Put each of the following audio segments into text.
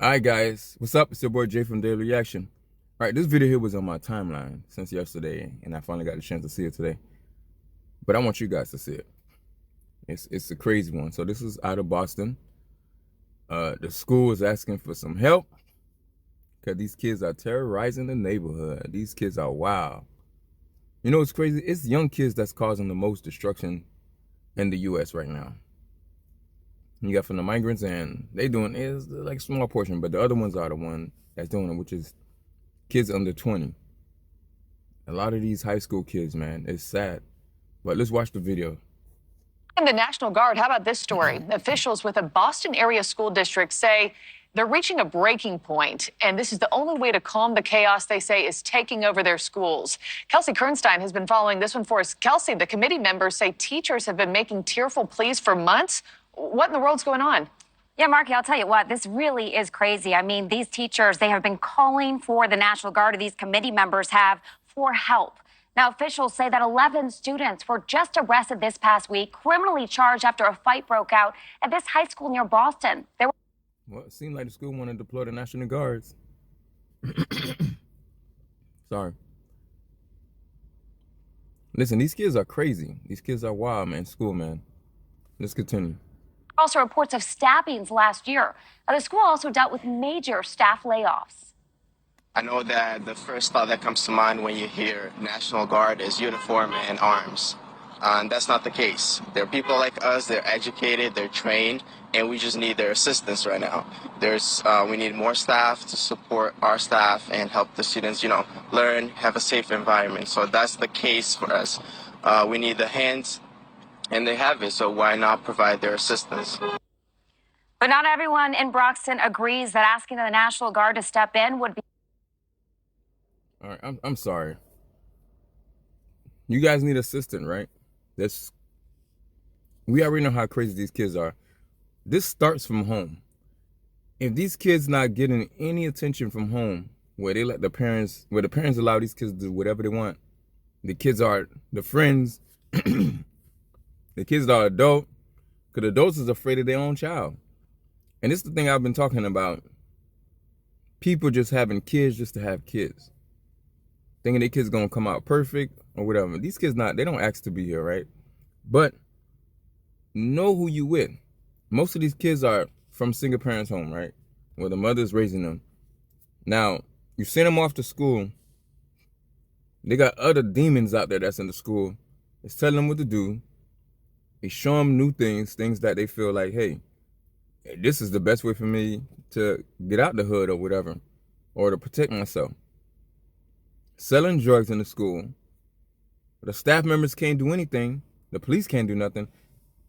Alright guys, what's up? It's your boy Jay from Daily Reaction. Alright, this video here was on my timeline since yesterday, and I finally got the chance to see it today. But I want you guys to see it. It's a crazy one. So this is out of Boston. The school is asking for some help because these kids are terrorizing the neighborhood. These kids are wild. You know what's crazy? It's young kids that's causing the most destruction in the U.S. right now. You got from the migrants, and they doing is like a small portion, but the other ones are the one that's doing it, which is kids under 20. A lot of these high school kids, man, it's sad. But let's watch the video. And the National Guard, how about this story? Officials with a Boston area school district say they're reaching a breaking point, and this is the only way to calm the chaos they say is taking over their schools. Kelsey Kernstein has been following this one for us. Kelsey, the committee members say teachers have been making tearful pleas for months. What in the world's going on? Yeah, Marky, I'll tell you what, this really is crazy. I mean, these teachers, they have been calling for the National Guard, or these committee members have, for help. Now, officials say that 11 students were just arrested this past week, criminally charged after a fight broke out at this high school near Boston. Well, it seemed like the school wanted to deploy the National Guards. Sorry. Listen, these kids are crazy. These kids are wild, man. School, man. Let's continue. Also reports of stabbings last year. Now, the school also dealt with major staff layoffs. I know that the first thought that comes to mind when you hear National Guard is uniform and arms. And that's not the case. There are people like us, they're educated, they're trained, and we just need their assistance right now. We need more staff to support our staff and help the students, learn, have a safe environment. So that's the case for us. We need the hands, and they have it, so why not provide their assistance? But not everyone in Broxton agrees that asking the National Guard to step in would be. All right, I'm sorry. You guys need assistance, right? We already know how crazy these kids are. This starts from home. If these kids not getting any attention from home, where they let the parents allow these kids to do whatever they want, the kids are the friends. The kids are adult, because adults is afraid of their own child. And this is the thing I've been talking about. People just having kids just to have kids. Thinking their kids gonna come out perfect or whatever. These kids they don't ask to be here, right? But know who you with. Most of these kids are from single parents home, right? Where the mother's raising them. Now, you send them off to school. They got other demons out there that's in the school. It's telling them what to do. They show them new things that they feel like, hey, this is the best way for me to get out the hood or whatever, or to protect myself. Selling drugs in the school. The staff members can't do anything. The police can't do nothing.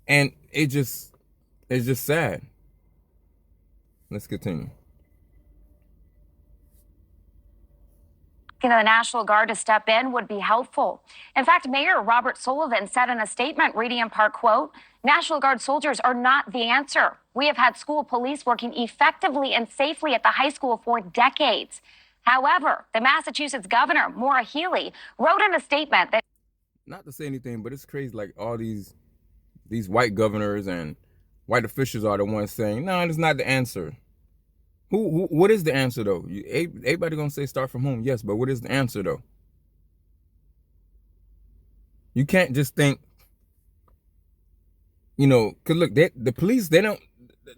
And it's just sad. Let's continue. The National Guard to step in would be helpful. In fact, Mayor Robert Sullivan said in a statement, reading in part, quote, National Guard soldiers are not the answer. We have had school police working effectively and safely at the high school for decades. However, the Massachusetts governor, Maura Healey, wrote in a statement that... Not to say anything, but it's crazy, like all these white governors and white officials are the ones saying, no, it's not the answer. What is the answer, though? Everybody gonna say start from home, yes, but what is the answer, though? You can't just think, because look, the police, the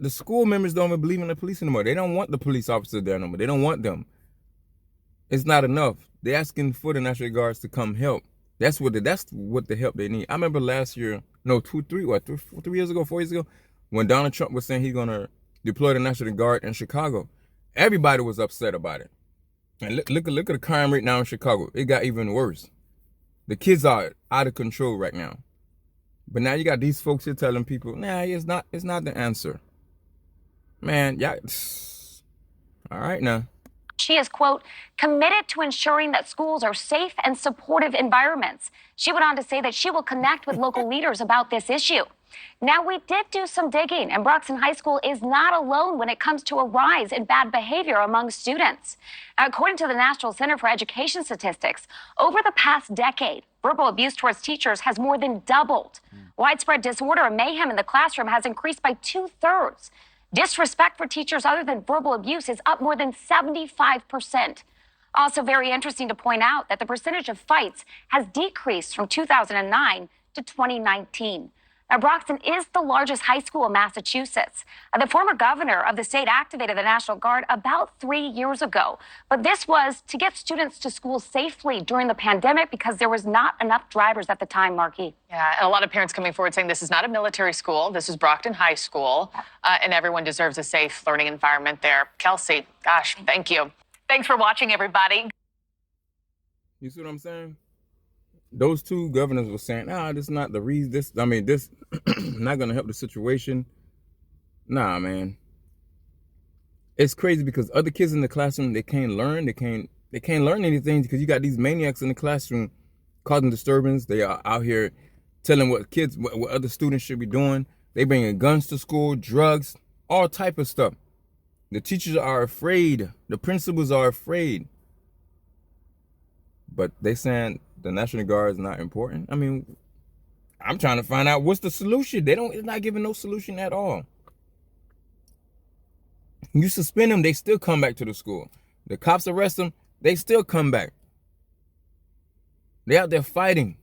school members don't even believe in the police anymore. They don't want the police officers there no more. They don't want them. It's not enough. They're asking for the National Guards to come help. That's what the help they need. I remember last year, 3 years ago, 4 years ago, when Donald Trump was saying he's gonna deploy the National Guard in Chicago. Everybody was upset about it. And look at the crime rate now in Chicago. It got even worse. The kids are out of control right now. But now you got these folks here telling people, nah, it's not the answer. Man, yeah. All right now. She is, quote, committed to ensuring that schools are safe and supportive environments. She went on to say that she will connect with local leaders about this issue. Now, we did do some digging, and Broxton High School is not alone when it comes to a rise in bad behavior among students. According to the National Center for Education Statistics, over the past decade, verbal abuse towards teachers has more than doubled. Widespread disorder and mayhem in the classroom has increased by 2/3. Disrespect for teachers other than verbal abuse is up more than 75%. Also very interesting to point out that the percentage of fights has decreased from 2009 to 2019. Now, Broxton is the largest high school in Massachusetts. The former governor of the state activated the National Guard about 3 years ago. But this was to get students to school safely during the pandemic because there was not enough drivers at the time, Marky. Yeah, and a lot of parents coming forward saying this is not a military school. This is Brockton High School, and everyone deserves a safe learning environment there. Kelsey, gosh, thank you. Thanks for watching, everybody. You see what I'm saying? Those two governors were saying, this is not the reason. This not gonna help the situation. Nah, man. It's crazy because other kids in the classroom, they can't learn. They can't learn anything because you got these maniacs in the classroom causing disturbance. They are out here telling what other students should be doing. They bringing guns to school, drugs, all type of stuff. The teachers are afraid. The principals are afraid. But they saying the National Guard is not important. I mean, I'm trying to find out what's the solution. It's not giving no solution at all. You suspend them, they still come back to the school. The cops arrest them, they still come back. They out there fighting,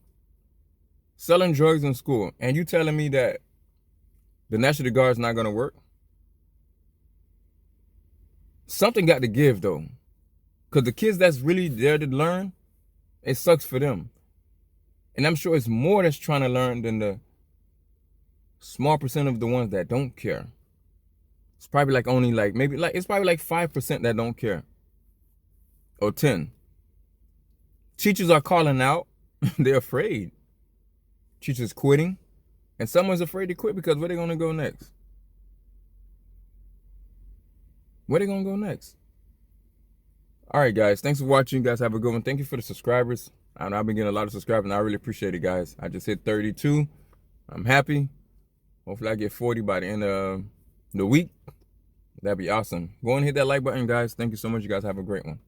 selling drugs in school. And you telling me that the National Guard is not going to work? Something got to give, though. Because the kids that's really there to learn, it sucks for them. And I'm sure it's more that's trying to learn than the small percent of the ones that don't care. It's probably like only it's probably like 5% that don't care. Or 10. Teachers are calling out. They're afraid. Teachers quitting. And someone's afraid to quit because where they going to go next? Where they going to go next? All right, guys. Thanks for watching. You guys have a good one. Thank you for the subscribers. I know I've been getting a lot of subscribers, and I really appreciate it, guys. I just hit 32. I'm happy. Hopefully, I get 40 by the end of the week. That'd be awesome. Go and hit that like button, guys. Thank you so much. You guys have a great one.